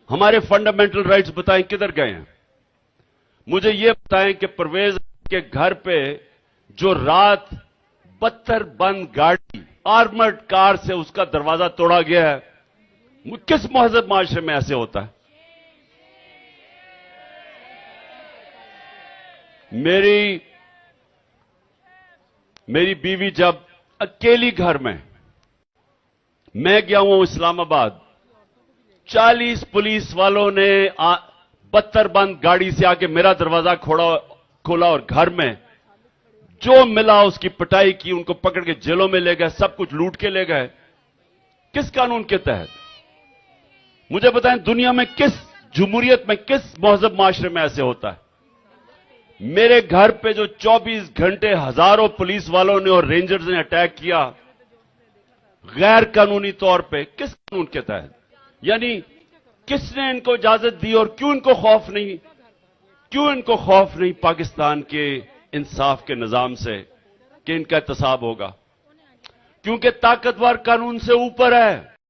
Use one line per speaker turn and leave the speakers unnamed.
हमारे fundamental rights बताएं किधर गए हैं। मुझे ये बताएं कि परवेज के घर पे जो रात बत्तर बंद गाड़ी आर्मर्ड कार से उसका दरवाजा तोड़ा गया है, किस महजब माशरे में ऐसे होता है? मेरी बीवी जब अकेली घर में, मैं गया हूं इस्लामाबाद, 40 पुलिस वालों ने बत्तर बंद गाड़ी से आके मेरा दरवाजा खोला और घर में जो मिला उसकी पिटाई की, उनको पकड़ के जेलों में ले गए, सब कुछ लूट के ले गए। किस कानून के तहत? मुझे बताएं, दुनिया में किस जमहूरियत में, किस महजब माशरे में ऐसे होता है? मेरे घर पे जो 24 घंटे हजारों पुलिस वालों ने और रेंजर्स ने अटैक किया गैर कानूनी तौर पे, किस कानून के तहत? यानी किसने इनको इजाजत दी और क्यों इनको खौफ नहीं? क्यों इनको खौफ नहीं पाकिस्तान के इंसाफ के निजाम से कि इनका एहतसाब होगा? क्योंकि ताकतवर कानून से ऊपर है।